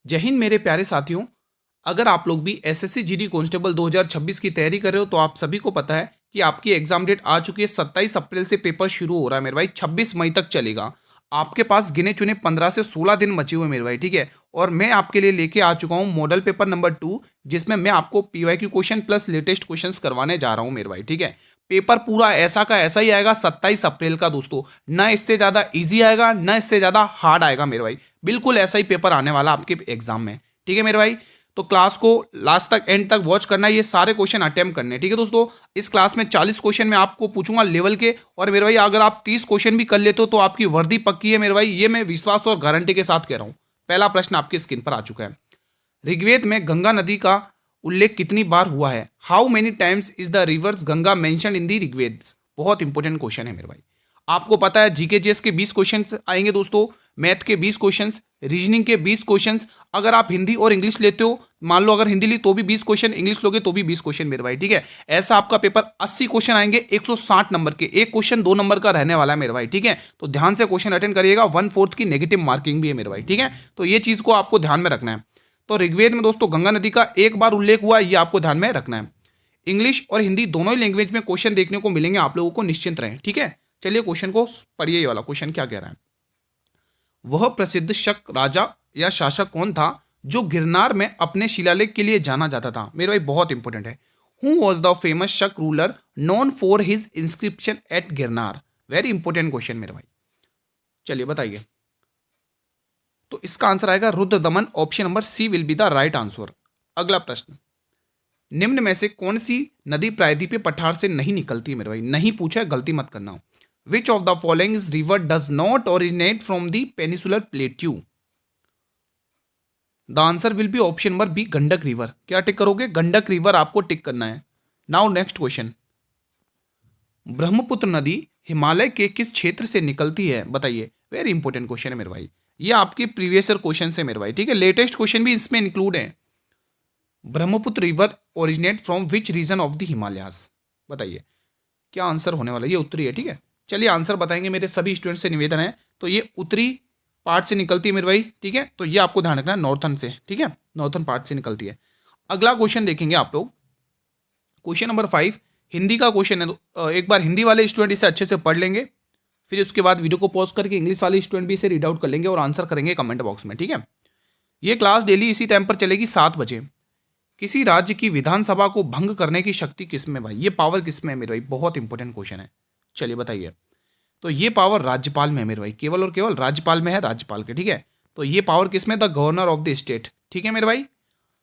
जय हिंद मेरे प्यारे साथियों। अगर आप लोग भी एसएससी जीडी कांस्टेबल 2026 की तैयारी कर रहे हो तो आप सभी को पता है कि आपकी एग्जाम डेट आ चुकी है। 27 अप्रैल से पेपर शुरू हो रहा है मेरे भाई, 26 मई तक चलेगा। आपके पास गिने चुने 15 से 16 दिन बचे हुए हैं मेरे भाई, ठीक है। और मैं आपके लिए लेके आ चुका हूँ मॉडल पेपर नंबर 2, जिसमें मैं आपको PYQ question plus latest questions करवाने जा रहा हूँ मेरे भाई, ठीक है। पेपर पूरा ऐसा का ऐसा ही आएगा 27 अप्रैल का दोस्तों। ना इससे ज़्यादा इजी आएगा ना इससे ज़्यादा हार्ड आएगा मेरे भाई, बिल्कुल ऐसा ही पेपर आने वाला आपके एग्जाम में, ठीक है मेरे भाई। तो क्लास को लास्ट तक एंड तक वॉच करना है, ये सारे क्वेश्चन अटेम्प्ट करने, ठीक है दोस्तों। इस क्लास में 40 क्वेश्चन मैं आपको पूछूंगा लेवल के, और मेरे भाई अगर आप 30 क्वेश्चन भी कर लेते हो तो आपकी वर्दी पक्की है मेरे भाई, ये मैं विश्वास और गारंटी के साथ कह रहा हूं। पहला प्रश्न आपकी स्क्रीन पर आ चुका है। ऋग्वेद में गंगा नदी का उल्लेख कितनी बार हुआ है? How many times is the rivers Ganga mention in the Rigveda? बहुत इंपॉर्टेंट क्वेश्चन है मेरे भाई। आपको पता है जीके जीएस के 20 क्वेश्चन आएंगे दोस्तों, मैथ के 20 क्वेश्चन, रीजनिंग के 20 क्वेश्चन। अगर आप हिंदी और इंग्लिश लेते हो, मान लो अगर हिंदी ली तो भी 20 क्वेश्चन, इंग्लिश लोगे तो भी 20 क्वेश्चन मेरे भाई, ठीक है। ऐसा आपका पेपर 80 क्वेश्चन आएंगे 160 नंबर के, एक क्वेश्चन 2 नंबर का रहने वाला है मेरे भाई, ठीक है। तो ध्यान से क्वेश्चन अटेंड करिएगा। 1/4 की नेगेटिव मार्किंग भी है मेरे भाई, ठीक है। तो ये चीज को आपको ध्यान में रखना है। तो ऋग्वेद में दोस्तों गंगा नदी का एक बार उल्लेख हुआ, ये आपको ध्यान में रखना है। इंग्लिश और हिंदी दोनों ही लैंग्वेज में क्वेश्चन देखने को मिलेंगे आप लोगों को, निश्चिंत रहें, ठीक है। चलिए क्वेश्चन को पढ़िए, ये वाला क्वेश्चन क्या कह रहा है। वह प्रसिद्ध शक राजा या शासक कौन था जो गिरनार में अपने शिलालेख के लिए जाना जाता था? मेरे भाई बहुत इंपॉर्टेंट है। Who was the famous Shaka ruler known for his inscription at Girnar? Very important question मेरे भाई, चलिए बताइए। तो इसका आंसर आएगा Rudra Daman, option number C will be the right answer. अगला प्रश्न, निम्न में से कौन सी नदी प्रायद्वीपीय पठार से नहीं निकलती? मेरे भाई नहीं पूछा है, गलती मत करना। Which of the following river does not originate from the peninsular plateau? The answer will be option number B Gandak river. क्या टिक करोगे? गंडक रिवर आपको टिक करना है। नाउ नेक्स्ट क्वेश्चन, ब्रह्मपुत्र नदी हिमालय के किस क्षेत्र से निकलती है? बताइए। वेरी इंपॉर्टेंट क्वेश्चन है मेरे भाई, ये आपके प्रीवियस ईयर क्वेश्चन से मेरे भाई, ठीक है। लेटेस्ट क्वेश्चन भी इसमें इंक्लूड है। Brahmaputra river originate from which region of the Himalayas? बताइए क्या आंसर होने वाला है। ये उत्तरी है, ठीक है। चलिए आंसर बताएंगे, मेरे सभी स्टूडेंट से निवेदन है। तो ये उत्तरी पार्ट से निकलती है मेरे भाई, ठीक है। तो ये आपको ध्यान रखना है, नॉर्थन से, ठीक है, नॉर्थन पार्ट से निकलती है। अगला क्वेश्चन देखेंगे आप लोग, क्वेश्चन नंबर 5, हिंदी का क्वेश्चन है। एक बार हिंदी वाले स्टूडेंट इसे अच्छे से पढ़ लेंगे, फिर उसके बाद वीडियो को पॉज करके इंग्लिश वाले स्टूडेंट भी इसे रीड आउट कर लेंगे और आंसर करेंगे कमेंट बॉक्स में, ठीक है। ये क्लास डेली इसी टाइम पर चलेगी 7 बजे। किसी राज्य की विधानसभा को भंग करने की शक्ति किसमें भाई? ये पावर किसमें है मेरे भाई? बहुत इंपॉर्टेंट क्वेश्चन है, चलिए बताइए। तो ये पावर राज्यपाल में है मेरे भाई, केवल और केवल राज्यपाल में है, राज्यपाल के, ठीक है। तो ये पावर किसमें? The governor of the state, ठीक है मेरे भाई।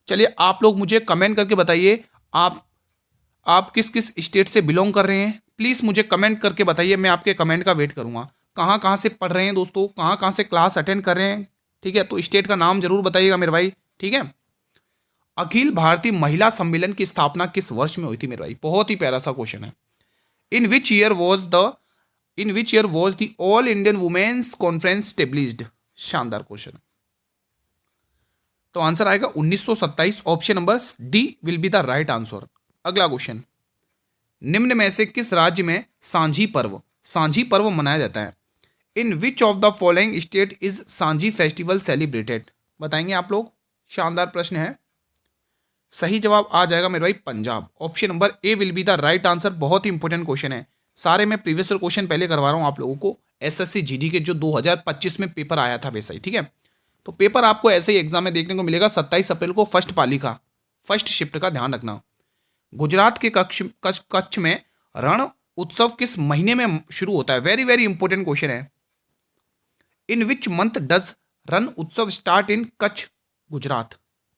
चलिए आप लोग मुझे कमेंट करके बताइए, आप किस किस स्टेट से बिलोंग कर रहे हैं, प्लीज़ मुझे कमेंट करके बताइए, मैं आपके कमेंट का वेट करूंगा। कहाँ कहाँ से पढ़ रहे हैं दोस्तों, कहाँ कहाँ से क्लास अटेंड कर रहे हैं, ठीक है। तो स्टेट का नाम जरूर बताइएगा मेरे भाई, ठीक है। अखिल भारतीय महिला सम्मेलन की स्थापना किस वर्ष में हुई थी मेरे भाई? बहुत ही प्यारा सा क्वेश्चन है। In which year was the all Indian women's conference established? शानदार क्वेश्चन। तो आंसर आएगा 1927, option number D will be the right answer. अगला क्वेश्चन, निम्न में से किस राज्य में सांझी पर्व मनाया जाता है? In which of the following state is Sanjhi festival celebrated? बताएंगे आप लोग। शानदार प्रश्न है, सही जवाब आ जाएगा मेरे भाई Punjab, option number A will be the right answer. बहुत ही इंपॉर्टेंट क्वेश्चन है, सारे मैं प्रीवियस क्वेश्चन पहले करवा रहा हूं आप लोगों को, एसएससी जीडी के जो 2025 में पेपर आया था वैसा ही, ठीक है। तो पेपर आपको ऐसे ही एग्जाम में देखने को मिलेगा 27 अप्रैल को, फर्स्ट पाली का, फर्स्ट शिफ्ट का ध्यान रखना। गुजरात के कच्छ में रण उत्सव किस महीने में शुरू होता है? वेरी वेरी इंपॉर्टेंट क्वेश्चन है। इन विच मंथ डज रण उत्सव start in Kutch, Gujarat?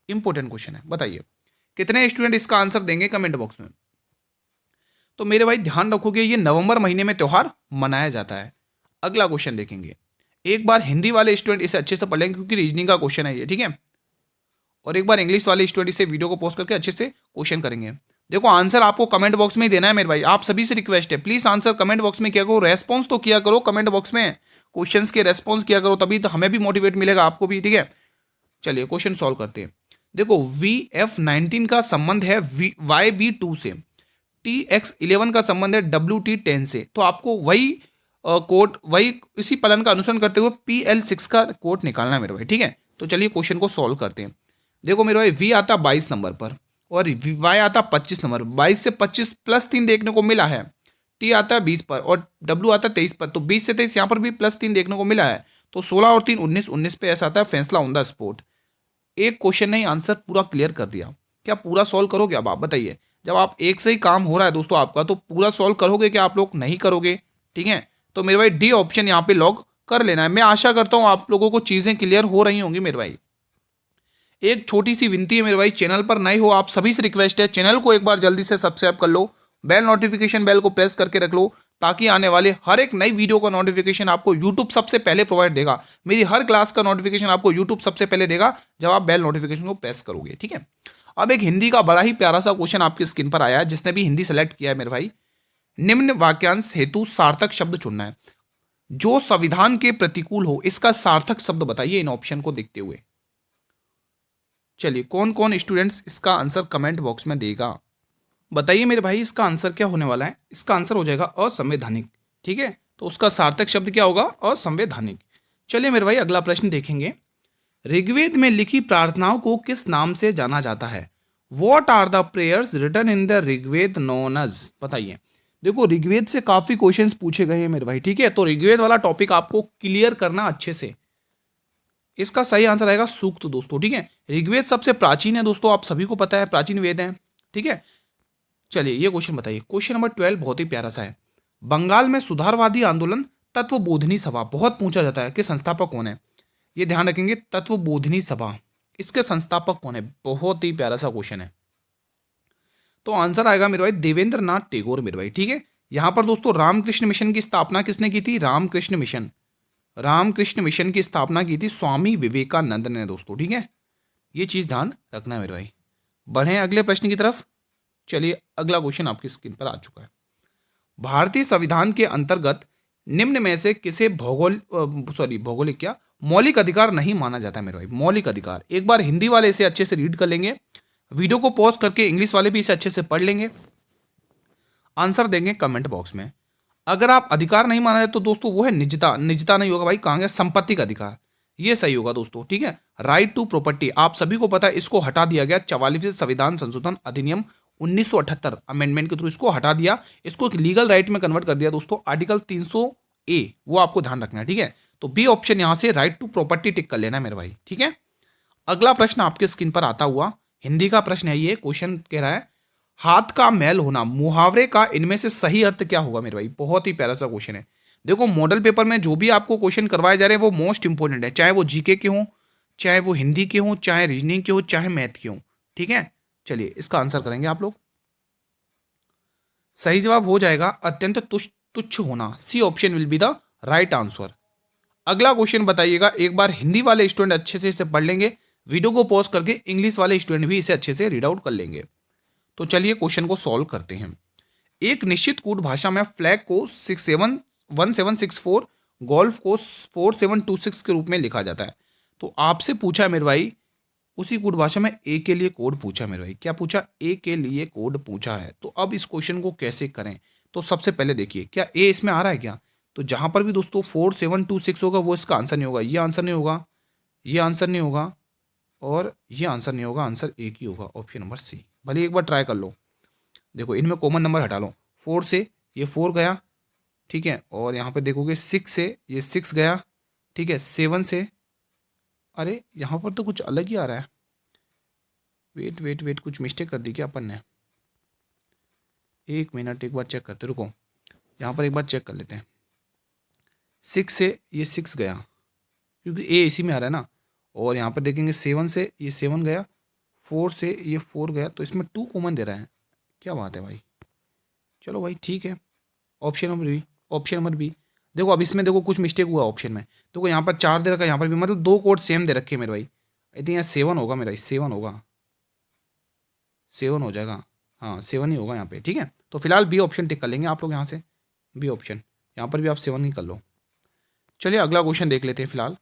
Important question है, बताइए कितने स्टूडेंट इसका आंसर देंगे कमेंट बॉक्स में। तो मेरे भाई ध्यान रखोगे, ये नवंबर महीने में त्यौहार मनाया जाता है। अगला क्वेश्चन देखेंगे, एक बार हिंदी वाले स्टूडेंट इसे अच्छे से पढ़ लेंगे क्योंकि रीजनिंग का क्वेश्चन है ये, ठीक है। और एक बार इंग्लिश वाले स्टूडेंट इसे वीडियो को पोस्ट करके अच्छे से क्वेश्चन करेंगे। देखो आंसर आपको कमेंट बॉक्स में ही देना है मेरे भाई, आप सभी से रिक्वेस्ट है, प्लीज आंसर कमेंट बॉक्स में किया करो, रेस्पॉन्स तो किया करो कमेंट बॉक्स में, क्वेश्चंस के रेस्पॉन्स किया करो, तभी तो हमें भी मोटिवेट मिलेगा, आपको भी, ठीक है। चलिए क्वेश्चन सॉल्व करते हैं। देखो VF19 का संबंध है YB2 से, TX11 का संबंध है WT10 से, तो आपको वही कोड, वही इसी प्लान का अनुसरण करते हुए PL6 का कोड निकालना है मेरे भाई, ठीक है। तो चलिए क्वेश्चन को सॉल्व करते हैं। देखो मेरे भाई वी आता 22 नंबर पर और वाई आता 25 नंबर, 22 से 25 +3 देखने को मिला है। टी आता है 20 पर और डब्ल्यू आता है 23 पर, तो 20 से 23 यहाँ पर भी +3 देखने को मिला है। तो 16 और 3 19, 19 पे ऐसा आता है फैसला ऑन द स्पॉट। एक क्वेश्चन ने आंसर पूरा क्लियर कर दिया। क्या पूरा सॉल्व करोगे अब आप बताइए? जब आप एक से ही काम हो रहा है दोस्तों आपका, तो पूरा सॉल्व करोगे क्या आप लोग? नहीं करोगे। ठीक है, तो मेरे भाई डी ऑप्शन यहाँ पे लॉक कर लेना है। मैं आशा करता हूँ आप लोगों को चीज़ें क्लियर हो रही होंगी मेरे भाई। एक छोटी सी विनती है मेरे भाई, चैनल पर नए हो आप सभी से रिक्वेस्ट है, चैनल को एक बार जल्दी से सब्सक्राइब कर लो, बेल नोटिफिकेशन बेल को प्रेस करके रख लो, ताकि आने वाले हर एक नई वीडियो का नोटिफिकेशन आपको यूट्यूब सबसे पहले प्रोवाइड देगा। मेरी हर क्लास का नोटिफिकेशन आपको यूट्यूब सबसे पहले देगा जब आप बेल नोटिफिकेशन को प्रेस करोगे। ठीक है, अब एक हिंदी का बड़ा ही प्यारा सा क्वेश्चन आपकी स्क्रीन पर आया है। जिसने भी हिंदी सेलेक्ट किया है मेरे भाई, निम्न वाक्यांश हेतु सार्थक शब्द चुनना है। जो संविधान के प्रतिकूल हो, इसका सार्थक शब्द बताइए इन ऑप्शन को देखते हुए। चलिए कौन कौन स्टूडेंट्स इसका आंसर कमेंट बॉक्स में देगा, बताइए मेरे भाई। इसका आंसर क्या होने वाला है? इसका आंसर हो जाएगा असंवैधानिक। ठीक है, तो उसका सार्थक शब्द क्या होगा? असंवैधानिक। चलिए मेरे भाई अगला प्रश्न देखेंगे। ऋग्वेद में लिखी प्रार्थनाओं को किस नाम से जाना जाता है? What are the prayers written in the Rigveda known as? बताइए। देखो ऋग्वेद से काफी क्वेश्चंस पूछे गए हैं मेरे भाई। ठीक है, तो ऋग्वेद वाला टॉपिक आपको क्लियर करना अच्छे से। इसका सही आंसर आएगा सूक्त दोस्तों। ठीक है, ऋग्वेद सबसे प्राचीन है दोस्तों, आप सभी को पता है प्राचीन वेद है। ठीक है, चलिए ये क्वेश्चन बताइए। क्वेश्चन नंबर 12 बहुत ही प्यारा सा है। बंगाल में सुधारवादी आंदोलन तत्वबोधिनी सभा बहुत पूछा जाता है कि संस्थापक कौन है? ये ध्यान रखेंगे, तत्वबोधिनी सभा, इसके संस्थापक कौन है? बहुत ही प्यारा सा क्वेश्चन है। तो आंसर आएगा मेरे भाई देवेंद्र नाथ टैगोर मेरे भाई। ठीक है, यहां पर दोस्तों रामकृष्ण मिशन की स्थापना किसने की थी? रामकृष्ण मिशन की स्थापना की थी स्वामी विवेकानंद ने दोस्तों। ठीक है, ये चीज ध्यान रखना है मेरे भाई। बढ़े अगले प्रश्न की तरफ। चलिए अगला क्वेश्चन आपकी स्क्रीन पर आ चुका है। भारतीय संविधान के अंतर्गत निम्न में से किसे भौगोलिक क्या मौलिक अधिकार नहीं माना जाता है मेरे भाई? मौलिक अधिकार, एक बार हिंदी वाले इसे अच्छे से रीड कर लेंगे, वीडियो को पॉज करके इंग्लिश वाले भी इसे अच्छे से पढ़ लेंगे, आंसर देंगे कमेंट बॉक्स में। अगर आप अधिकार नहीं माना जाए तो दोस्तों वो है निजता। निजता नहीं होगा भाई, कहाँ गया? संपत्ति का अधिकार, ये सही होगा दोस्तों। ठीक है, राइट टू प्रॉपर्टी आप सभी को पता है, इसको हटा दिया गया 44वें संविधान संशोधन अधिनियम 1978 अमेंडमेंट के थ्रू इसको हटा दिया, इसको एक लीगल राइट में कन्वर्ट कर दिया दोस्तों, आर्टिकल 300A, वो आपको ध्यान रखना है। ठीक है, तो बी ऑप्शन यहां से राइट टू प्रॉपर्टी टिक कर लेना है मेरे भाई। ठीक है, अगला प्रश्न आपके स्क्रीन पर आता हुआ हिंदी का प्रश्न है। ये क्वेश्चन कह रहा है हाथ का मैल होना मुहावरे का इनमें से सही अर्थ क्या होगा मेरे भाई? बहुत ही प्यारा सा क्वेश्चन है। देखो मॉडल पेपर में जो भी आपको क्वेश्चन करवाए जा रहे हैं वो मोस्ट इंपोर्टेंट है, चाहे वो जीके के हों, चाहे वो हिंदी के हों, चाहे रीजनिंग के हों, चाहे मैथ के हों। ठीक है, चलिए इसका आंसर करेंगे आप लोग। सही जवाब हो जाएगा अत्यंत तुच्छ होना, C option will be the right answer. अगला क्वेश्चन बताइएगा, एक बार हिंदी वाले स्टूडेंट अच्छे से इसे पढ़ लेंगे, वीडियो को पॉज करके इंग्लिश वाले स्टूडेंट भी इसे अच्छे से रीड आउट कर लेंगे। तो चलिए क्वेश्चन को सॉल्व करते हैं। एक निश्चित कूट भाषा में फ्लैग को 1764, गोल्फ को 4726 के रूप में लिखा जाता है। तो आपसे पूछा है मेरे भाई, उसी कूट भाषा में ए के लिए कोड पूछा मेरे भाई। क्या पूछा? ए के लिए कोड पूछा है। तो अब इस क्वेश्चन को कैसे करें? तो सबसे पहले देखिए क्या ए इसमें आ रहा है क्या? तो जहां पर भी दोस्तों 4726 होगा वो इसका आंसर नहीं होगा, ये आंसर नहीं होगा, ये आंसर नहीं होगा और ये आंसर नहीं होगा, आंसर एक ही होगा, ऑप्शन नंबर सी। भले एक बार ट्राई कर लो, देखो इनमें कॉमन नंबर हटा लो, 4 से ये 4 गया, ठीक है, और यहाँ पे देखोगे 6 से ये 6 गया, ठीक है, 7 से, अरे यहाँ पर तो कुछ अलग ही आ रहा है, वेट वेट वेट, कुछ मिस्टेक कर दी क्या अपन ने? एक मिनट, एक बार चेक करते, रुको, यहाँ पर एक बार चेक कर लेते हैं। 6 से ये 6 गया क्योंकि ए इसी में आ रहा है ना, और यहाँ पर देखेंगे 7 से ये 7 गया, 4 से ये 4 गया, तो इसमें 2 कॉमन दे रहा है। क्या बात है भाई, चलो भाई ठीक है, option number B, option number B. देखो अब इसमें देखो कुछ मिस्टेक हुआ ऑप्शन में, देखो यहाँ पर 4 दे रखा है, यहाँ पर भी, मतलब 2 कोड सेम दे रखे हैं मेरे भाई। आई थिंक यहाँ 7 होगा मेरा, 7 होगा, 7 हो जाएगा, हाँ 7 ही होगा यहाँ पे। ठीक है, तो फिलहाल बी ऑप्शन टिक कर लेंगे आप लोग यहाँ से, बी ऑप्शन, यहाँ पर भी आप 7 ही कर लो। चलिए अगला क्वेश्चन देख लेते हैं फिलहाल।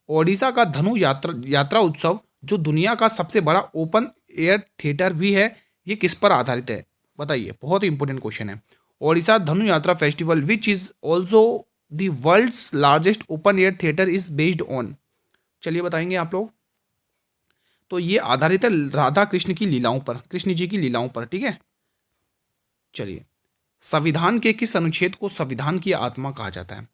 ओडिशा का धनु यात्रा उत्सव जो दुनिया का सबसे बड़ा ओपन एयर थिएटर भी है, ये किस पर आधारित है? बताइए, बहुत ही इंपॉर्टेंट क्वेश्चन है। Odisha Dhanu Yatra festival which is also the world's largest open air theatre is based on. चलिए बताएंगे आप लोग। तो ये आधारित है राधा कृष्ण की लीलाओं पर, कृष्ण जी की लीलाओं पर, ठीक है। चलिए, संविधान के किस अनुच्छेद को संविधान की आत्मा कहा जाता है?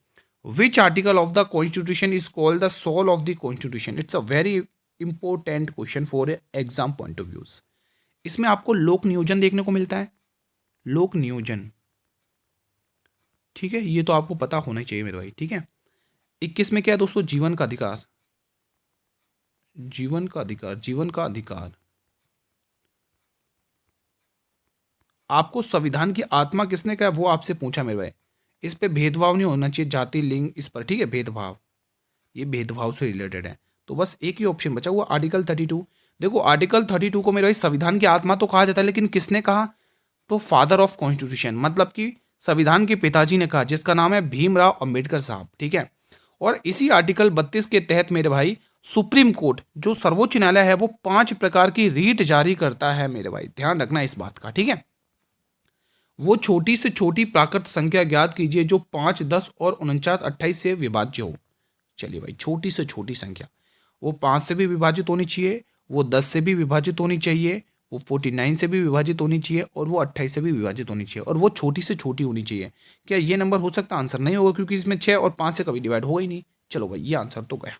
Which article of the constitution is called the soul of the constitution? It's a very important question for exam point of views. इसमें आपको लोक नियोजन देखने को मिलता है, लोक नियोजन, ठीक है, ये तो आपको पता होना ही चाहिए मेरे भाई, ठीक है। 21 में क्या है दोस्तों? जीवन का अधिकार, जीवन का अधिकार, जीवन का अधिकार। आपको संविधान की आत्मा किसने कहा वो आपसे पूछा मेरे भाई। इस पे भेदभाव नहीं होना चाहिए, जाति लिंग इस पर, ठीक है, भेदभाव, ये भेदभाव से रिलेटेड है। तो बस एक ही ऑप्शन बचा हुआ, आर्टिकल 32। देखो आर्टिकल 32 को मेरे भाई संविधान की आत्मा तो कहा जाता है, लेकिन किसने कहा? तो फादर ऑफ कॉन्स्टिट्यूशन, मतलब कि संविधान के पिताजी ने कहा, जिसका नाम है भीमराव अंबेडकर साहब, ठीक है। और इसी आर्टिकल 32 के तहत मेरे भाई सुप्रीम कोर्ट, जो सर्वोच्च न्यायालय है, वो 5 प्रकार की रीट जारी करता है मेरे भाई, ध्यान रखना इस बात का, ठीक है। वो छोटी से छोटी प्राकृत संख्या ज्ञात कीजिए जो 5, 10 और 49, 28 से विभाज्य हो। चलिए भाई, छोटी से छोटी संख्या, वो 5 से भी विभाजित होनी चाहिए, वो 10 से भी विभाजित होनी चाहिए, वो 49 से भी विभाजित होनी चाहिए, और वो 28 से भी विभाजित होनी चाहिए, और वो छोटी से छोटी होनी चाहिए। क्या ये नंबर हो सकता? आंसर नहीं होगा, क्योंकि इसमें 6 और 5 से कभी डिवाइड होगा ही नहीं। चलो भाई, ये आंसर तो गया।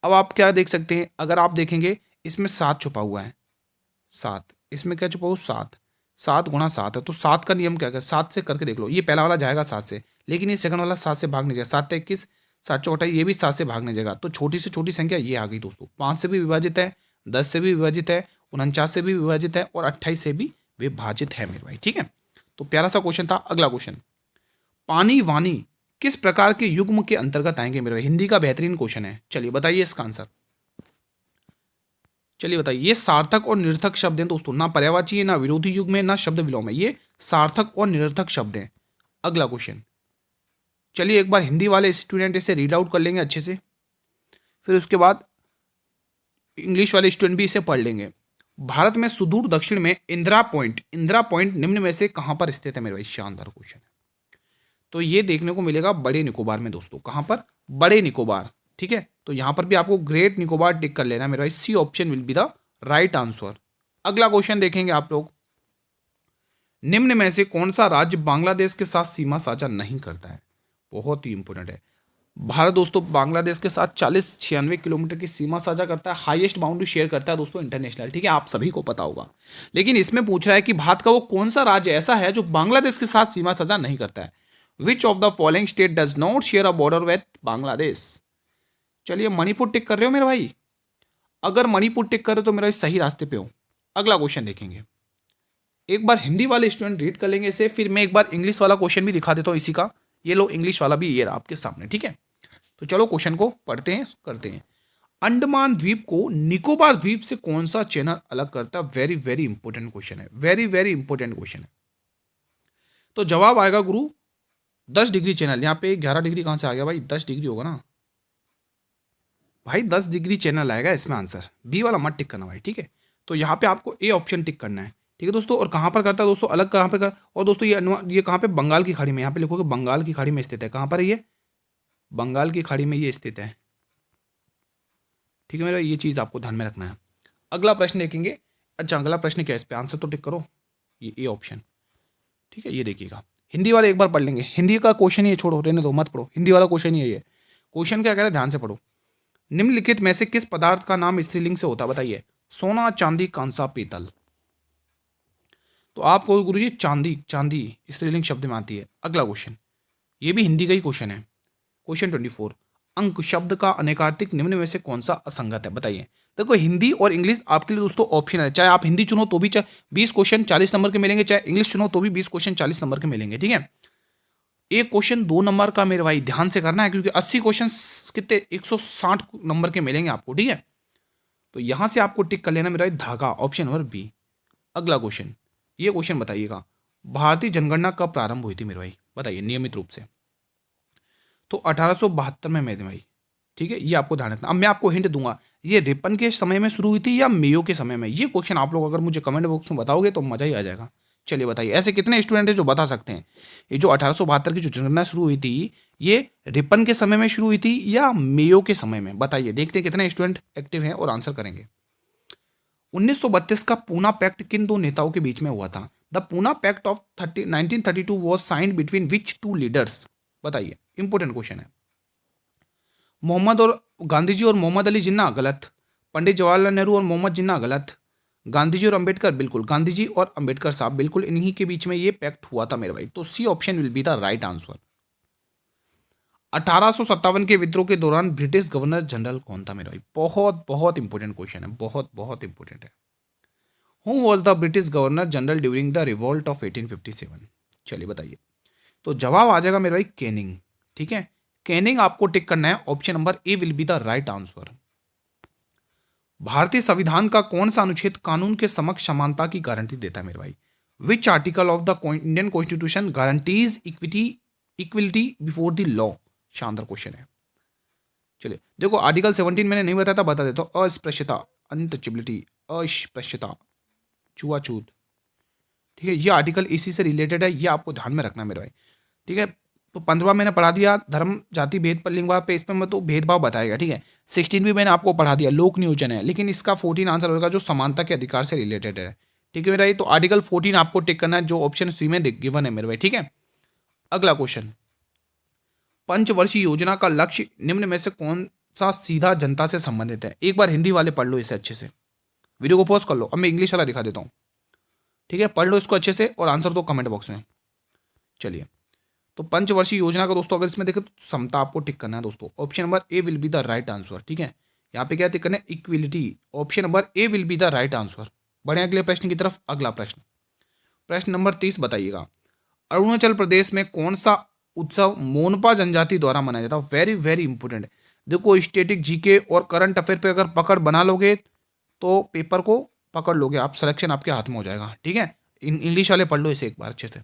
अब आप क्या देख सकते हैं, अगर आप देखेंगे इसमें 7 छुपा हुआ है, 7, इसमें क्या छुपा हुआ? 7, 7 × 7 है, तो 7 का नियम क्या है? 7 से करके देख लो, ये पहला वाला जाएगा 7 से, लेकिन ये सेकंड वाला 7 से भाग नहीं जाएगा, 7 21, 7 28, ये भी 7 से भागने जाएगा। तो छोटी से छोटी संख्या ये आ गई दोस्तों, 5 से भी विभाजित है, 10 से भी विभाजित है, 49 से भी विभाजित है, और 28 से भी विभाजित है मेरे भाई, ठीक है। तो प्यारा सा क्वेश्चन था। अगला क्वेश्चन, पानी वानी किस प्रकार के युग्म के अंतर्गत आएंगे मेरे भाई? हिंदी का बेहतरीन क्वेश्चन है, चलिए बताइए इसका आंसर। चलिए बताइए, ये सार्थक और निरर्थक शब्द हैं दोस्तों, ना पर्यायवाची है, ना विरोधी युग्म में, ना शब्द विलोम है, ये सार्थक और निरर्थक शब्द हैं। अगला क्वेश्चन, चलिए एक बार हिंदी वाले स्टूडेंट इसे रीड आउट कर लेंगे अच्छे से, फिर उसके बाद इंग्लिश वाले स्टूडेंट भी इसे पढ़ लेंगे। भारत में सुदूर दक्षिण में इंदिरा पॉइंट, इंदिरा पॉइंट निम्न में से कहां पर स्थित है मेरे भाई? शानदार क्वेश्चन है। तो ये देखने को मिलेगा बड़े निकोबार में दोस्तों। कहां पर? बड़े निकोबार, ठीक है। तो यहां पर भी आपको ग्रेट निकोबार टिक कर लेना मेरे भाई, C option will be the right answer. अगला क्वेश्चन देखेंगे आप लोग, निम्न में से कौन सा राज्य बांग्लादेश के साथ सीमा साझा नहीं करता है? बहुत ही इंपॉर्टेंट है। भारत दोस्तों बांग्लादेश के साथ 40-96 किलोमीटर की सीमा साझा करता है, हाईएस्ट बाउंड्री शेयर करता है दोस्तों इंटरनेशनल, ठीक है, आप सभी को पता होगा। लेकिन इसमें पूछ रहा है कि भारत का वो कौन सा राज्य ऐसा है जो बांग्लादेश के साथ सीमा साझा नहीं करता है? विच of the following state does not share a border with Bangladesh? चलिए मणिपुर टिक कर रहे हो मेरे भाई? अगर मणिपुर टिक कर रहे हो तो मेरा सही रास्ते पे हो। अगला क्वेश्चन देखेंगे, एक बार हिंदी वाले स्टूडेंट रीड कर लेंगे इसे, फिर मैं एक बार इंग्लिश वाला क्वेश्चन भी दिखा देता हूँ इसी का। ये लो इंग्लिश वाला भी ये रहा आपके सामने, ठीक है। तो चलो क्वेश्चन को पढ़ते हैं, करते हैं। अंडमान द्वीप को निकोबार द्वीप से कौन सा चैनल अलग करता है? वेरी वेरी इंपॉर्टेंट क्वेश्चन है, वेरी वेरी इंपॉर्टेंट क्वेश्चन है। तो जवाब आएगा गुरु 10 डिग्री चैनल। यहाँ पे 11 डिग्री कहाँ से आ गया भाई? 10 डिग्री होगा ना भाई, 10 डिग्री चैनल आएगा इसमें आंसर। बी वाला मत टिक करना भाई, ठीक है। तो यहाँ पे आपको ए ऑप्शन टिक करना है, ठीक है दोस्तों। और कहाँ पर करता है दोस्तों अलग, कहाँ पे कर? और दोस्तों ये कहाँ पे? बंगाल की खाड़ी में। यहाँ पे लिखोगे बंगाल की खाड़ी में स्थित है। कहाँ पर है ये? बंगाल की खाड़ी में ये स्थित है, ठीक है मेरा, ये चीज़ आपको ध्यान में रखना है। अगला प्रश्न देखेंगे। अच्छा अगला प्रश्न क्या है? इस पे आंसर तो टिक करो, ये ए ऑप्शन, ठीक है। ये देखिएगा, हिंदी वाले एक बार पढ़ लेंगे। हिंदी का क्वेश्चन ही है, छोड़ो रहने दो, मत पढ़ो, हिंदी वाला क्वेश्चन ही है ये। क्वेश्चन क्या कह रहा है, ध्यान से पढ़ो। निम्नलिखित में से किस पदार्थ का नाम स्त्रीलिंग से होता है? बताइए। सोना, चांदी, कांसा, पीतल। तो आपको गुरुजी चांदी, चांदी स्त्रीलिंग शब्द में आती है। अगला क्वेश्चन, ये भी हिंदी का ही क्वेश्चन है। क्वेश्चन 24, अंक शब्द का अनेकार्थिक निम्न में से कौन सा असंगत है? बताइए। देखो हिंदी और इंग्लिश आपके लिए दोस्तों ऑप्शन है, चाहे आप हिंदी चुनो तो भी 20 क्वेश्चन 40 नंबर के मिलेंगे, चाहे इंग्लिश चुनो तो भी 20 क्वेश्चन 40 नंबर के मिलेंगे, ठीक है। एक क्वेश्चन 2 नंबर का मेरे भाई ध्यान से करना है, क्योंकि 80 क्वेश्चन कितने 160 नंबर के मिलेंगे आपको, ठीक है। तो यहां से आपको टिक कर लेना मेरा भाई धागा, ऑप्शन नंबर बी। अगला क्वेश्चन, ये क्वेश्चन बताइएगा, भारतीय जनगणना कब प्रारंभ हुई थी मेरे भाई? बताइए नियमित रूप से। तो 1872 में मेरे भाई, ठीक है, ये आपको ध्यान रखना। अब मैं आपको हिंट दूंगा, ये रिपन के समय में शुरू हुई थी या मेयो के समय में? ये क्वेश्चन आप लोग अगर मुझे कमेंट बॉक्स में बताओगे तो मजा ही आ जाएगा। चलिए बताइए, ऐसे कितने स्टूडेंट हैं जो बता सकते हैं ये जो 1872 की जो जनगणना शुरू हुई थी, ये रिपन के समय में शुरू हुई थी या मेयो के समय में? बताइए, देखते हैं कितने स्टूडेंट एक्टिव हैं और आंसर करेंगे। 1932 का पूना पैक्ट किन दो नेताओं के बीच में हुआ था? The Poona pact of 1932 was signed between which two leaders? बताइए, इंपॉर्टेंट क्वेश्चन है। मोहम्मद और गांधी जी और मोहम्मद अली जिन्ना, गलत। पंडित जवाहरलाल नेहरू और मोहम्मद जिन्ना, गलत। गांधी जी और अंबेडकर, बिल्कुल। गांधी जी और अंबेडकर साहब, बिल्कुल इन्हीं के बीच में ये पैक्ट हुआ था मेरे भाई। तो C option will be the right answer. 1857 के विद्रोह के दौरान ब्रिटिश गवर्नर जनरल कौन था मेरे भाई? बहुत बहुत इंपॉर्टेंट क्वेश्चन है, बहुत बहुत इंपॉर्टेंट है। Who was the British governor general during the revolt of 1857? चलिए बताइए। तो जवाब आ जाएगा मेरे भाई कैनिंग। ठीक है, कैनिंग आपको टिक करना है। Option number A will be the right answer. भारतीय संविधान का कौन सा अनुच्छेद कानून के समक्ष समानता की गारंटी देता है मेरे भाई? विच article of the Indian constitution guarantees equality before the law? शानदार क्वेश्चन है। चलिए देखो, आर्टिकल 17 मैंने नहीं बताया था, बता देता हूँ। अस्पृश्यता, अनटचेबिलिटी, अस्पृश्यता, छुआछूत। ठीक है, ये आर्टिकल इसी से रिलेटेड है, ये आपको ध्यान में रखना है मेरे भाई। ठीक है, तो 15वां मैंने पढ़ा दिया, धर्म जाति भेद पर लिंगवाद पे, इसमें मैं तो भेदभाव बताएगा। ठीक है, 16 भी मैंने आपको पढ़ा दिया, लोक नियोजन है, लेकिन इसका 14 आंसर होगा जो समानता के अधिकार से रिलेटेड है। ठीक है मेरे भाई, तो आर्टिकल 14 आपको टिक करना है, जो ऑप्शन सी में गिवन है मेरे भाई। ठीक है, अगला क्वेश्चन। पंचवर्षीय योजना का लक्ष्य निम्न में से कौन सा सीधा जनता से संबंधित है? एक बार हिंदी वाले पढ़ लो इसे अच्छे से, वीडियो को पॉज कर लो। अब मैं इंग्लिश वाला दिखा देता हूँ। ठीक है, पढ़ लो इसको अच्छे से और आंसर दो कमेंट बॉक्स में। चलिए, तो पंचवर्षीय योजना का दोस्तों अगर इसमें देखें तो समता आपको टिक करना है दोस्तों। Option number A will be the right answer. ठीक है, यहाँ पे क्या टिक करना है? Equality. Option number A will be the right answer. बढ़े अगले प्रश्न की तरफ। अगला प्रश्न, प्रश्न नंबर 30 बताइएगा। अरुणाचल प्रदेश में कौन सा उत्सव मोनपा जनजाति द्वारा मनाया जाता है? Very very important. देखो, स्टेटिक जीके और करंट अफेयर पे अगर पकड़ बना लोगे तो पेपर को पकड़ लोगे आप, सिलेक्शन आपके हाथ में हो जाएगा। ठीक है, इंग्लिश वाले पढ़ लो इसे एक बार अच्छे से।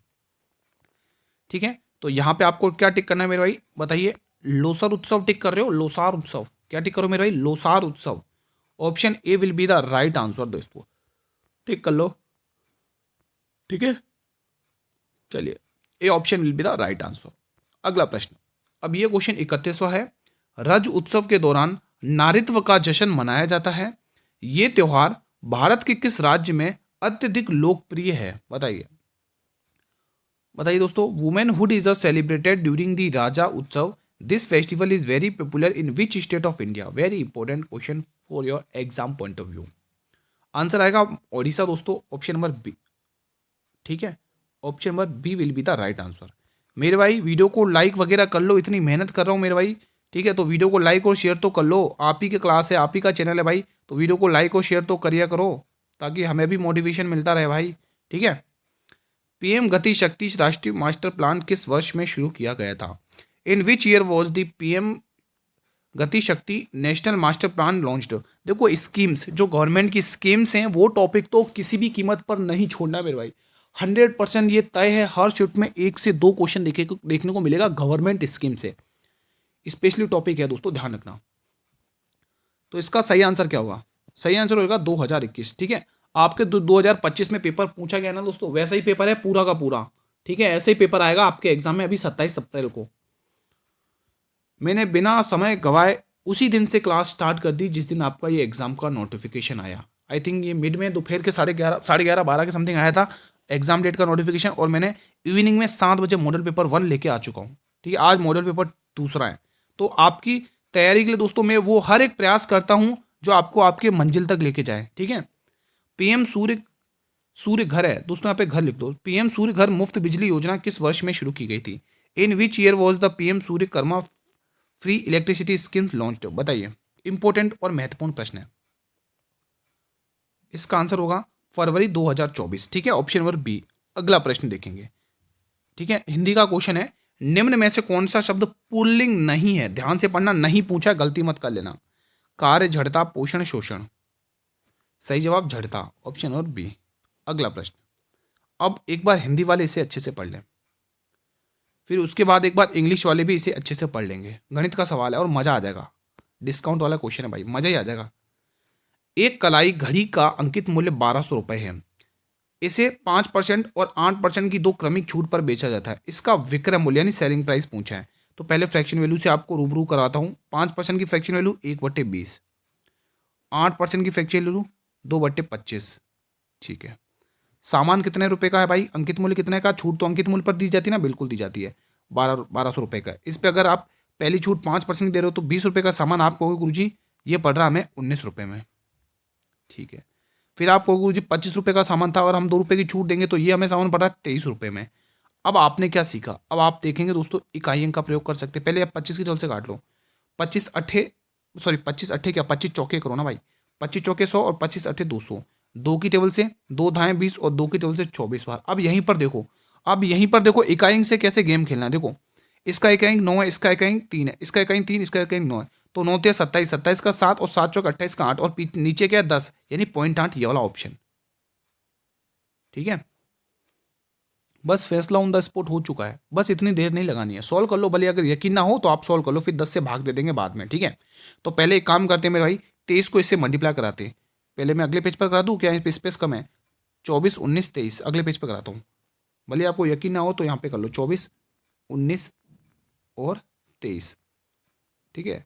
ठीक है, तो यहाँ पे आपको क्या टिक करना है मेरे भाई? बताइए। लोसर उत्सव टिक कर रहे हो? लोसार उत्सव क्या टिक करो मेरे भाई? लोसार उत्सव। Option A will be the right answer दोस्तों, टिक कर लो। ठीक है, चलिए, A option will be the right answer. अगला प्रश्न, अब ये क्वेश्चन 31वां है। रज उत्सव के दौरान नारित्व का जश्न मनाया जाता है। ये त्योहार भारत के किस राज्य में अत्यधिक लोकप्रिय है? बताइए, बताइए दोस्तों। Womanhood is a celebrated during the Raja Utsav. This festival is very popular in which state of India? Very important question for your exam point of view. Answer आएगा ओडिशा दोस्तों, ऑप्शन नंबर बी। ठीक है, option number B will be the right answer. मेरे भाई video को like वगैरह कर लो, इतनी मेहनत कर रहा हूँ मेरे भाई। ठीक है, तो वीडियो को लाइक और शेयर तो कर लो। आप ही की क्लास है, आप ही का चैनल है भाई, तो वीडियो को लाइक और शेयर तो करिए करो, ताकि हमें भी मोटिवेशन मिलता रहे भाई। ठीक है, पीएम गति शक्ति राष्ट्रीय मास्टर प्लान किस वर्ष में शुरू किया गया था? In which year was the PM Gati Shakti national master plan launched? देखो, स्कीम्स जो गवर्नमेंट की स्कीम्स हैं वो टॉपिक तो किसी भी कीमत पर नहीं छोड़ना मेरे भाई। 100% ये तय है, हर शिफ्ट में 1 से 2 क्वेश्चन देखने को मिलेगा गवर्नमेंट स्कीम से। स्पेशली टॉपिक है दोस्तों, ध्यान रखना। तो इसका सही आंसर क्या होगा? सही आंसर होगा 2021। ठीक है, आपके 2025 में पेपर पूछा गया ना दोस्तों, वैसा ही पेपर है पूरा का पूरा। ठीक है, ऐसे ही पेपर आएगा आपके एग्जाम में अभी 27 अप्रैल को। मैंने बिना समय गवाए उसी दिन से क्लास स्टार्ट कर दी जिस दिन आपका ये एग्जाम का नोटिफिकेशन आया। आई थिंक ये मिड में दोपहर के 11:30 12 के समथिंग आया था एग्जाम डेट का नोटिफिकेशन, और मैंने इवनिंग में 7 बजे मॉडल पेपर 1 लेके आ चुका हूँ। ठीक है, आज मॉडल पेपर दूसरा है। तो आपकी तैयारी के लिए दोस्तों मैं वो हर एक प्रयास करता हूँ जो आपको आपके मंजिल तक लेके जाए। ठीक है, पीएम सूर्य घर है दोस्तों, यहाँ पे घर लिख दो। पीएम सूर्य घर मुफ्त बिजली योजना किस वर्ष में शुरू की गई थी? In which year was the PM Surya Karma free electricity scheme launched? बताइए, इंपॉर्टेंट और महत्वपूर्ण प्रश्न है। इसका आंसर होगा फरवरी 2024। ठीक है, ऑप्शन नंबर बी। अगला प्रश्न देखेंगे। ठीक है, हिंदी का क्वेश्चन है। निम्न में से कौन सा शब्द पुल्लिंग नहीं है? ध्यान से पढ़ना, नहीं पूछा गलती मत कर लेना। कार्य, जड़ता, पोषण, शोषण। सही जवाब जड़ता, ऑप्शन नंबर बी। अगला प्रश्न, अब एक बार हिंदी वाले इसे अच्छे से पढ़ लें, फिर उसके बाद एक बार इंग्लिश वाले भी इसे अच्छे से पढ़ लेंगे। गणित का सवाल है और मजा आ जाएगा, डिस्काउंट वाला क्वेश्चन है भाई, मजा ही आ जाएगा। एक कलाई घड़ी का अंकित मूल्य 1200 रुपये है। इसे 5% और 8% की दो क्रमिक छूट पर बेचा जाता है। इसका विक्रय मूल्य यानी सेलिंग प्राइस पूछा है। तो पहले फ्रैक्शन वैल्यू से आपको रूबरू कराता हूँ। 5% की फ्रैक्शन वैल्यू 1/20, 8% की फ्रैक्शन वैल्यू 2/25। ठीक है, सामान कितने रुपए का है भाई, अंकित मूल्य कितने का, छूट तो अंकित मूल्य पर दी जाती है ना, बिल्कुल दी जाती है, 1200 रुपये का। इस पर अगर आप पहली छूट 5% दे रहे हो तो 20 रुपये का सामान आप कहोगे गुरुजी ये पड़ रहा हमें 19 रुपये में। ठीक है, फिर आप कहोगे गुरुजी 25 रुपये का सामान था और हम 2 रुपये की छूट देंगे तो ये हमें सामान पड़ रहा है 23 रुपये में। अब आपने क्या सीखा, अब आप देखेंगे दोस्तों इकाई अंक का प्रयोग कर सकते हैं। पहले आप 25 की जल से काट लो, 25 अट्ठे क्या 25 चौके करो ना भाई, 25 चौके 100 और 25 अट्ठे 200, 2 की टेबल से 2 धाएँ 20 और 2 की टेबल से 24 बार। अब यहीं पर देखो, अब यहीं पर देखो इकाई अंक से कैसे गेम खेलना है। देखो इसका इकाई अंक 9 है, इसका इकाई अंक 3 है, इसका इकाई अंक 3, इसका इकाई अंक 9 है, तो 9 × 27, 27 का 7 और 7 चौक 28 का 8 और नीचे क्या है 10, यानी 0.8 ये वाला ऑप्शन। ठीक है, बस फैसला ऑन द स्पॉट हो चुका है, बस इतनी देर नहीं लगानी है, सॉल्व कर लो। भले अगर यकीन ना हो तो आप सॉल्व कर लो, फिर 10 से भाग दे देंगे बाद में। ठीक है, तो पहले एक काम करते हैं मेरे भाई, 23 को इससे मल्टीप्लाई कराते हैं। पहले मैं अगले पेज पर करा दूँ क्या, स्पेस कम है, 24, 19, 23 अगले पेज पर कराता हूँ। भले आपको यकीन ना हो तो यहाँ पे कर लो 24, 19 और 23। ठीक है,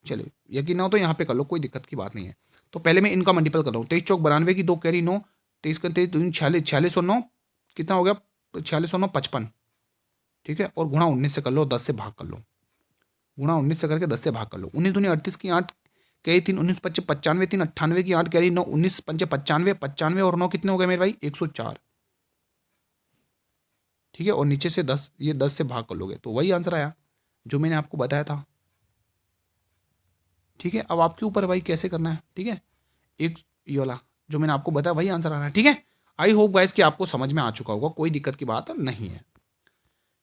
चलिए यकीन ना हो तो यहाँ पे कर लो, कोई दिक्कत की बात नहीं है। तो पहले मैं इनका मल्टीपल कर रहा हूँ, 23 चौक 92 की 2 कैरी 9, 23 का 23 दूनी 46, 46 और 9 कितना हो गया, 46 और 9 55। ठीक है, और गुणा 19 से कर लो, 10 से भाग कर लो, गुणा 19 से करके 10 से भाग कर लो। 19 दूनी 38 की 8 कैरी 3, 19 पच्चे 95, 3 98 की 8 कैरी 9, 19 पंचे 95, 95 और 9 कितने हो गए मेरे भाई 104। ठीक है, और नीचे से 10, ये 10 से भाग कर लोगे तो वही आंसर आया जो मैंने आपको बताया था। ठीक है, अब आपके ऊपर भाई कैसे करना है। ठीक है, एक ये वाला जो मैंने आपको बताया वही आंसर आ रहा है। ठीक है, आई होप गाइस कि आपको समझ में आ चुका होगा, कोई दिक्कत की बात नहीं है।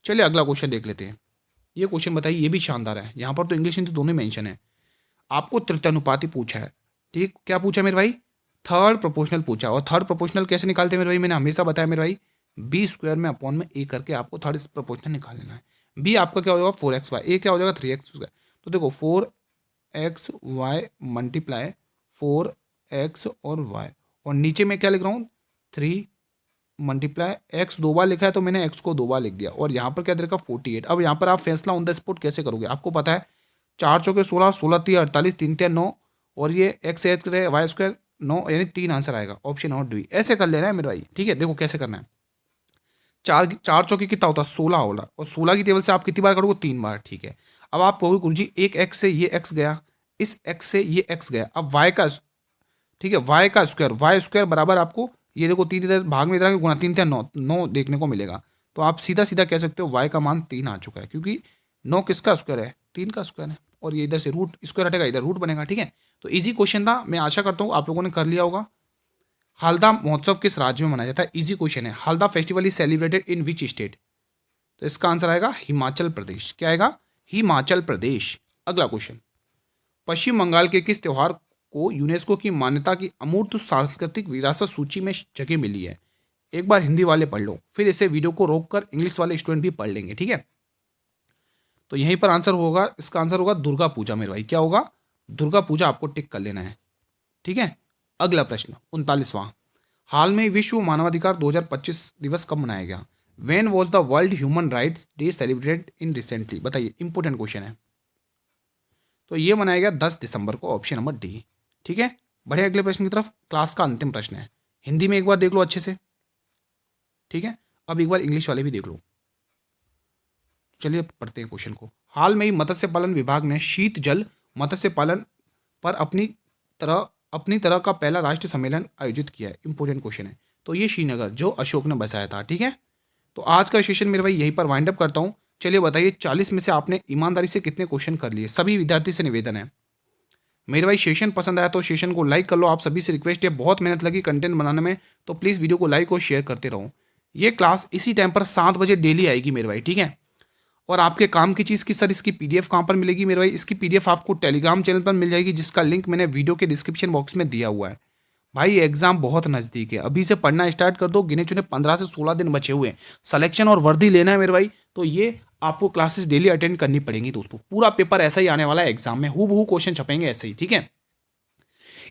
चलिए अगला क्वेश्चन देख लेते हैं। ये क्वेश्चन बताइए, ये भी शानदार है, यहाँ पर तो इंग्लिश हिंदी दोनों मेंशन है। आपको तृतीयानुपाती पूछा है। ठीक, क्या पूछा मेरे भाई, थर्ड प्रोपोर्शनल पूछा। और थर्ड प्रोपोर्शनल कैसे निकालते हैं मेरे भाई, मैंने हमेशा बताया मेरे भाई b² में अपॉन में a करके आपको थर्ड प्रोपोर्शनल निकाल लेना है। b आपका क्या हो जाएगा 4xy, a क्या हो जाएगा 3x²। तो देखो 4xy मल्टीप्लाई 4x और y, और नीचे में क्या लिख रहा हूँ 3 मल्टीप्लाई x 2 बार लिखा है तो मैंने x को 2 बार लिख दिया, और यहाँ पर क्या दे रखा 48। अब यहाँ पर आप फैसला ऑन द स्पॉट कैसे करोगे, आपको पता है 4 चौके 16, 16 3 48, 3 3 9, और ये x एच करे y² 9, यानी 3 आंसर आएगा ऑप्शन और डी। ऐसे कर लेना है मेरे भाई। ठीक है, देखो कैसे करना है, 4 चौके कितना होता है 16 होगा, और 16 की टेबल से आप कितनी बार करोगे 3 बार। ठीक है, अब आप कहोगे गुरुजी एक x से ये x गया, इस x से ये x गया, अब y का, ठीक है y का स्क्वायर, y² बराबर आपको ये देखो 3 इधर भाग में इधर गुणा 3 3 9 9 देखने को मिलेगा। तो आप सीधा सीधा कह सकते हो y का मान 3 आ चुका है, क्योंकि 9 किसका स्क्वायर है 3 का स्क्वायर है, और ये इधर से रूट स्क्वायर हटेगा इधर रूट बनेगा। ठीक है, तो इजी क्वेश्चन था, मैं आशा करता हूँ आप लोगों ने कर लिया होगा। हल्दा महोत्सव किस राज्य में मनाया जाता है, इजी क्वेश्चन है। Halda festival is celebrated in which state, तो इसका आंसर आएगा हिमाचल प्रदेश। क्या आएगा, हिमाचल प्रदेश। अगला क्वेश्चन, पश्चिम बंगाल के किस त्योहार को यूनेस्को की मान्यता की अमूर्त सांस्कृतिक विरासत सूची में जगह मिली है। एक बार हिंदी वाले पढ़ लो, फिर इसे वीडियो को रोककर इंग्लिश वाले स्टूडेंट भी पढ़ लेंगे। ठीक है, तो यहीं पर आंसर होगा, इसका आंसर होगा दुर्गा पूजा मेरे भाई। क्या होगा, दुर्गा पूजा आपको टिक कर लेना है। ठीक है, अगला प्रश्न 39वां, हाल में विश्व मानवाधिकार 2025 दिवस कब मनाया गया। When was the world human rights day celebrated in recently, बताइए, इंपॉर्टेंट क्वेश्चन है। तो ये मनाया गया 10 दिसंबर को, ऑप्शन नंबर डी। ठीक है, बढ़े अगले प्रश्न की तरफ। क्लास का अंतिम प्रश्न है, हिंदी में एक बार देख लो अच्छे से। ठीक है, अब एक बार इंग्लिश वाले भी देख लो। चलिए पढ़ते हैं क्वेश्चन को। हाल में ही मत्स्य पालन विभाग ने शीत जल मत्स्य पालन पर अपनी तरह का पहला राष्ट्रीय सम्मेलन आयोजित किया है। इंपॉर्टेंट क्वेश्चन है, तो ये श्रीनगर जो अशोक ने बसाया था। ठीक है, तो आज का सेशन मेरे भाई यहीं पर वाइंड अप करता हूँ। चलिए बताइए 40 में से आपने ईमानदारी से कितने क्वेश्चन कर लिए। सभी विद्यार्थी से निवेदन है, मेरे भाई सेशन पसंद आया तो सेशन को लाइक कर लो। आप सभी से रिक्वेस्ट है, बहुत मेहनत लगी कंटेंट बनाने में, तो प्लीज़ वीडियो को लाइक और शेयर करते रहो। ये क्लास इसी टाइम पर 7 बजे डेली आएगी मेरे भाई। ठीक है, और आपके काम की चीज़ की सर इसकी पीडीएफ कहाँ पर मिलेगी मेरे भाई, इसकी पीडीएफ आपको टेलीग्राम चैनल पर मिल जाएगी, जिसका लिंक मैंने वीडियो के डिस्क्रिप्शन बॉक्स में दिया हुआ है। भाई एग्जाम बहुत नज़दीक है, अभी से पढ़ना स्टार्ट कर दो। गिने चुने 15 से 16 दिन बचे हुए हैं, सिलेक्शन और वर्दी लेना है मेरे भाई, तो ये आपको क्लासेस डेली अटेंड करनी पड़ेंगी दोस्तों। पूरा पेपर ऐसा ही आने वाला है एग्जाम में, हूबहू क्वेश्चन छपेंगे ऐसे ही। ठीक है,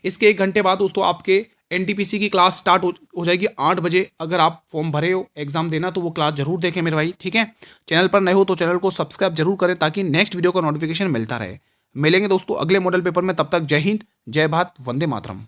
इसके 1 घंटे बाद दोस्तों आपके एनटीपीसी की क्लास स्टार्ट हो जाएगी 8 बजे। अगर आप फॉर्म भरे हो एग्जाम देना तो वो क्लास जरूर देखें मेरे भाई, ठीक है। चैनल पर नए हो तो चैनल को सब्सक्राइब जरूर करें ताकि नेक्स्ट वीडियो का नोटिफिकेशन मिलता रहे। मिलेंगे दोस्तों अगले मॉडल पेपर में, तब तक जय हिंद, जय भारत, वंदे मातरम।